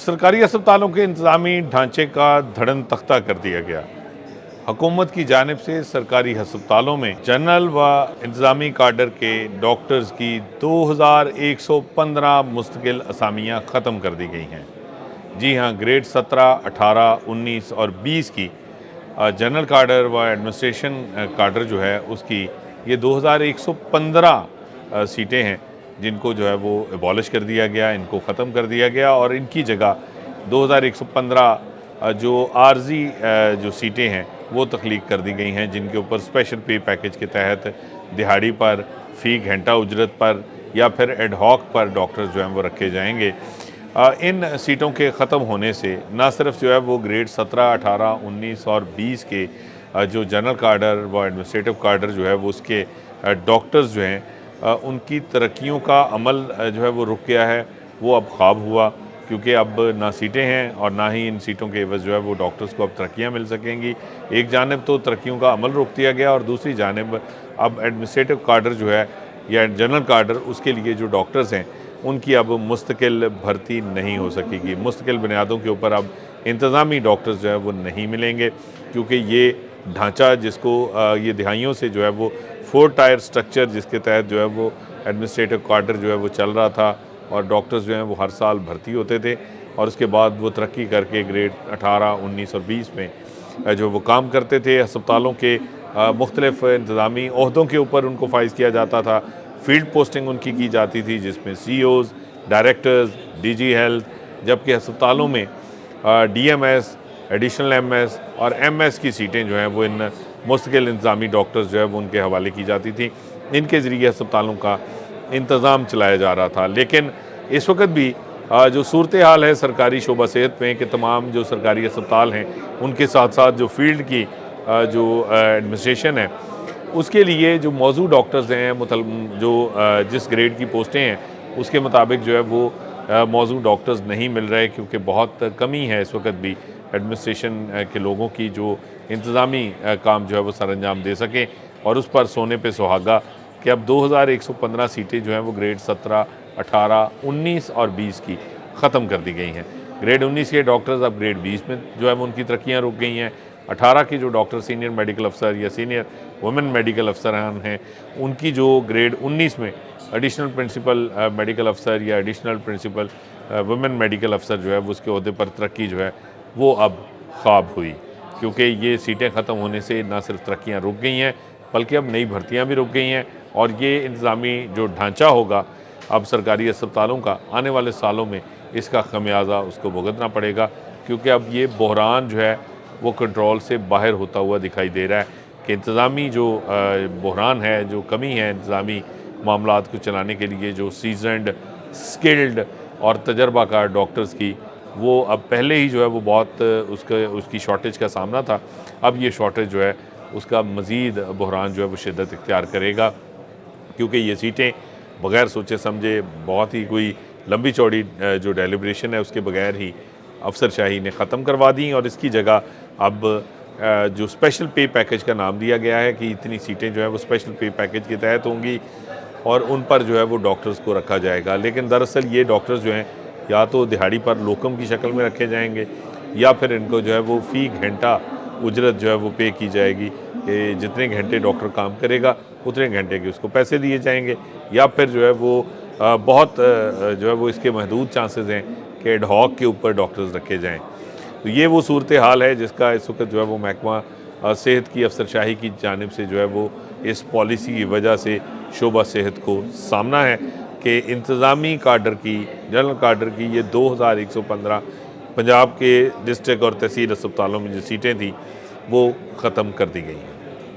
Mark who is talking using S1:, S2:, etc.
S1: सरकारी अस्पतालों के इंतज़ामी ढांचे का धड़न तख्ता कर दिया गया। हुकूमत की जानिब से सरकारी अस्पतालों में जनरल व इंतज़ामी काडर के डॉक्टर्स की 2115 मुस्तकिल असामियाँ ख़त्म कर दी गई हैं। जी हाँ, ग्रेड 17, 18, 19 और 20 की जनरल काडर व एडमिनिस्ट्रेशन काडर जो है उसकी ये 2115 सीटें हैं जिनको जो है वो एबॉलिश कर दिया गया, इनको ख़त्म कर दिया गया और इनकी जगह 2115 जो आर्जी जो सीटें हैं वो तख्लीक कर दी गई हैं, जिनके ऊपर स्पेशल पे पैकेज के तहत दिहाड़ी पर, फ़ी घंटा उजरत पर या फिर एड हॉक पर डॉक्टर्स जो हैं वो रखे जाएंगे। इन सीटों के ख़त्म होने से न सिर्फ जो है वो ग्रेड 17, 18, 19 और 20 के जो जनरल काडर व एडमिनिस्ट्रेटिव काडर जो है वो उसके डॉक्टर्स जो हैं उनकी तरक्कियों का अमल जो है वो रुक गया है, वो अब ख्वाब हुआ, क्योंकि अब ना सीटें हैं और ना ही इन सीटों के एवज़ जो है वो डॉक्टर्स को अब तरक्कियाँ मिल सकेंगी। एक जानिब तो तरक्कियों का अमल रोक दिया गया और दूसरी जानिब अब एडमिनिस्ट्रेटिव काडर जो है या जनरल काडर उसके लिए जो डॉक्टर्स हैं उनकी अब मुस्तकिल भर्ती नहीं हो सकेगी। मुस्तकिल बुनियादों के ऊपर अब इंतज़ामी डॉक्टर्स जो है वो नहीं मिलेंगे, क्योंकि ये ढांचा जिसको ये दिहाइयों से जो है वो 4 टायर स्ट्रक्चर जिसके तहत जो है वो एडमिनिस्ट्रेटिव काडर जो है वो चल रहा था और डॉक्टर्स जो हैं वो हर साल भर्ती होते थे और उसके बाद वो तरक्की करके ग्रेड 18, 19 और 20 में जो वो काम करते थे। अस्पतालों के मुख्तलिफ इंतज़ामी ओहदों के ऊपर उनको फाइज किया जाता था, फील्ड पोस्टिंग उनकी की जाती थी जिसमें CEOs, डायरेक्टर्स, DG हेल्थ, जबकि अस्पतालों में DMS, एडिशनल MS और MS की सीटें जो हैं वो इन मुस्तकिल इंतज़ामी डॉक्टर्स जो है वो उनके हवाले की जाती थी। इनके ज़रिए अस्पतालों का इंतज़ाम चलाया जा रहा था। लेकिन इस वक्त भी जो सूरत हाल है सरकारी शोबा सेहत में कि तमाम जो सरकारी अस्पताल हैं उनके साथ साथ जो फील्ड की जो एडमिनिस्ट्रेशन है उसके लिए जो मौजूद डॉक्टर्स हैं जो जिस ग्रेड की पोस्टें हैं उसके मुताबिक जो है वो मौजूद डॉक्टर्स नहीं मिल रहे, क्योंकि बहुत कमी है इस वक्त भी एडमिनिस्ट्रेशन के लोगों की जो इंतज़ामी काम जो है वो सर अंजाम दे सकें। और उस पर सोने पे सुहागा कि अब 2115 सीटें जो हैं वो ग्रेड 17, 18, 19 और 20 की ख़त्म कर दी गई हैं। ग्रेड 19 के डॉक्टर्स अब ग्रेड 20 में जो है वो उनकी तरक्कियाँ रुक गई हैं। 18 के जो डॉक्टर सीनियर मेडिकल अफसर या सीनियर वुमेन मेडिकल अफसरान हैं उनकी जो ग्रेड 19 में एडिशनल प्रिंसिपल मेडिकल अफसर या एडिशनल प्रिंसिपल वुमेन मेडिकल अफसर जो है वो उसके अहदे पर तरक्की जो है वो अब ख्वाब हुई, क्योंकि ये सीटें ख़त्म होने से ना सिर्फ तरक्कियाँ रुक गई हैं बल्कि अब नई भर्तियाँ भी रुक गई हैं। और ये इंतज़ामी जो ढांचा होगा अब सरकारी अस्पतालों का आने वाले सालों में इसका खमियाजा उसको भुगतना पड़ेगा, क्योंकि अब ये बहरान जो है वो कंट्रोल से बाहर होता हुआ दिखाई दे रहा है कि इंतज़ामी जो बहरान है, जो कमी है इंतज़ामी मामलात को चलाने के लिए जो सीजनड, स्किल्ड और तजर्बाकार डॉक्टर्स की वो अब पहले ही जो है वो बहुत उसकी शॉर्टेज का सामना था। अब ये शॉर्टेज जो है उसका मज़ीद बहरान जो है वो शिद्दत इख्तियार करेगा, क्योंकि ये सीटें बग़ैर सोचे समझे बहुत ही कोई लंबी चौड़ी जो डेलिब्रेशन है उसके बगैर ही अफसरशाही ने ख़त्म करवा दी और इसकी जगह अब जो स्पेशल पे पैकेज का नाम दिया गया है कि इतनी सीटें जो है वो स्पेशल पे पैकेज के तहत होंगी और उन पर जो है वो डॉक्टर्स को रखा जाएगा। लेकिन दरअसल ये डॉक्टर्स जो हैं या तो दिहाड़ी पर लोकम की शक्ल में रखे जाएंगे या फिर इनको जो है वो फ़ी घंटा उजरत जो है वो पे की जाएगी कि जितने घंटे डॉक्टर काम करेगा उतने घंटे के उसको पैसे दिए जाएंगे, या फिर जो है वो बहुत जो है वो इसके महदूद चांसेस हैं कि एड हॉक के ऊपर डॉक्टर्स रखे जाएं। तो ये वो सूरत हाल है जिसका इस वक्त जो है वो महकमा सेहत की अफसरशाही की जानिब से जो है वो इस पॉलिसी की वजह से शोबा सेहत को सामना है कि इंतज़ामी काडर की, जनरल काडर की ये 2115 पंजाब के डिस्ट्रिक्ट और तहसील अस्पतालों में जो सीटें थी वो ख़त्म कर दी गई हैं।